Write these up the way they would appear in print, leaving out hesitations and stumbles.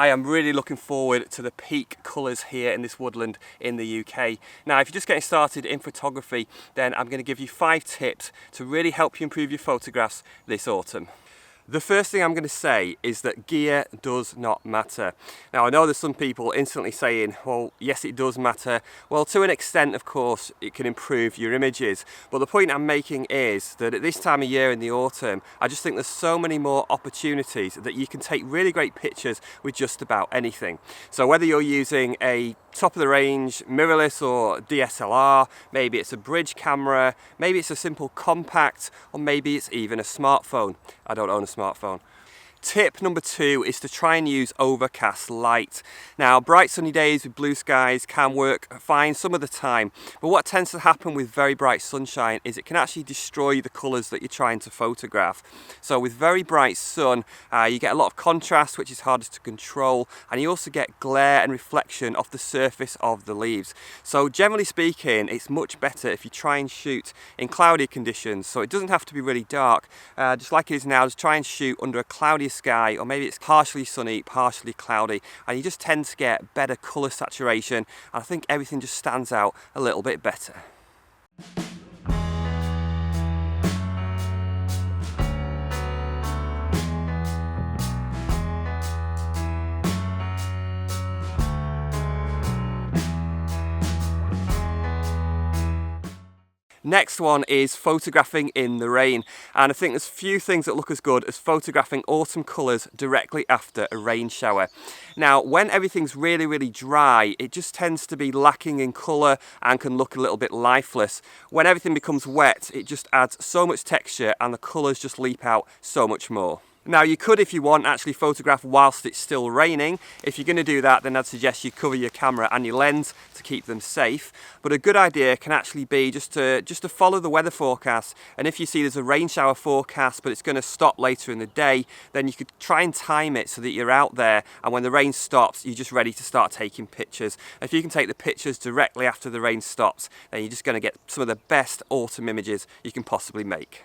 I am really looking forward to the peak colours here in this woodland in the UK. Now, if you're just getting started in photography, then I'm going to give you 5 tips to really help you improve your photographs this autumn. The first thing I'm going to say is that gear does not matter. Now, I know there's some people instantly saying, well, yes, it does matter. Well, to an extent, of course, it can improve your images. But the point I'm making is that at this time of year in the autumn, I just think there's so many more opportunities that you can take really great pictures with just about anything. So whether you're using a top of the range mirrorless or DSLR, maybe it's a bridge camera, maybe it's a simple compact, or maybe it's even a smartphone. I don't own a smartphone. Tip number 2 is to try and use Overcast Light. Now, bright sunny days with blue skies can work fine some of the time, but what tends to happen with very bright sunshine is it can actually destroy the colours that you're trying to photograph. So with very bright sun, you get a lot of contrast, which is harder to control, and you also get glare and reflection off the surface of the leaves. So generally speaking, it's much better if you try and shoot in cloudy conditions. So it doesn't have to be really dark, just like it is now, just try and shoot under a cloudy sky, or maybe it's partially sunny, partially cloudy, and you just tend to get better colour saturation, and I think everything just stands out a little bit better. Next one is photographing in the rain, and I think there's few things that look as good as photographing autumn colours directly after a rain shower. Now, when everything's really dry, it just tends to be lacking in colour and can look a little bit lifeless. When everything becomes wet, it just adds so much texture and the colours just leap out so much more. Now, you could, if you want, actually photograph whilst it's still raining. If you're going to do that, then I'd suggest you cover your camera and your lens to keep them safe. But a good idea can actually be just to follow the weather forecast. And if you see there's a rain shower forecast, but it's going to stop later in the day, then you could try and time it so that you're out there, and when the rain stops, you're just ready to start taking pictures. If you can take the pictures directly after the rain stops, then you're just going to get some of the best autumn images you can possibly make.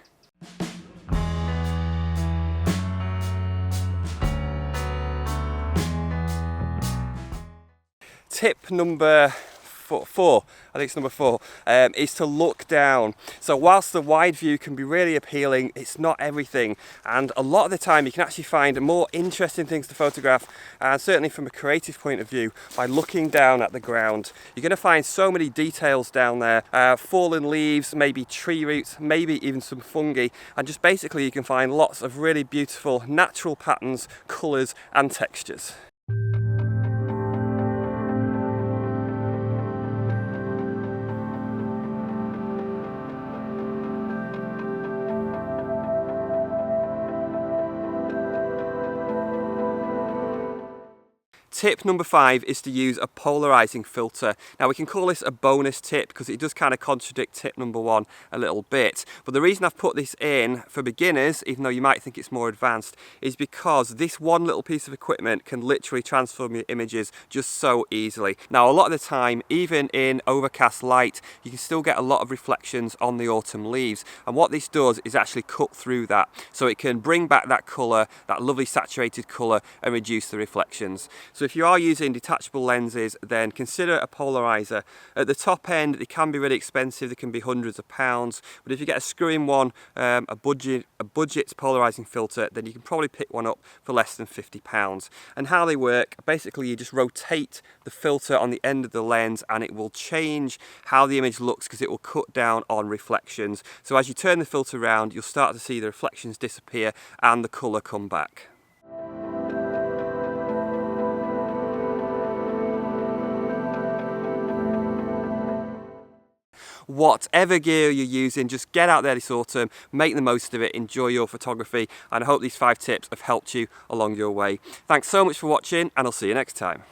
Tip number 4, I think it's number 4, is to look down. So whilst the wide view can be really appealing, it's not everything, and a lot of the time you can actually find more interesting things to photograph, and certainly from a creative point of view, by looking down at the ground. You're going to find so many details down there, fallen leaves, maybe tree roots, maybe even some fungi, and just basically you can find lots of really beautiful natural patterns, colours and textures. Tip number 5 is to use a polarizing filter. Now, we can call this a bonus tip because it does kind of contradict tip number 1 a little bit. But the reason I've put this in for beginners, even though you might think it's more advanced, is because this one little piece of equipment can literally transform your images just so easily. Now, a lot of the time, even in Overcast Light, you can still get a lot of reflections on the autumn leaves. And what this does is actually cut through that. So it can bring back that colour, that lovely saturated colour, and reduce the reflections. So if you are using detachable lenses, then consider a polarizer. At the top end, they can be really expensive, they can be hundreds of pounds, but if you get a screw-in one, a budget polarizing filter, then you can probably pick one up for less than £50. And how they work, basically you just rotate the filter on the end of the lens and it will change how the image looks because it will cut down on reflections. So as you turn the filter around, you'll start to see the reflections disappear and the colour come back. Whatever gear you're using, just get out there this autumn, make the most of it, enjoy your photography, and I hope these 5 tips have helped you along your way. Thanks so much for watching, and I'll see you next time.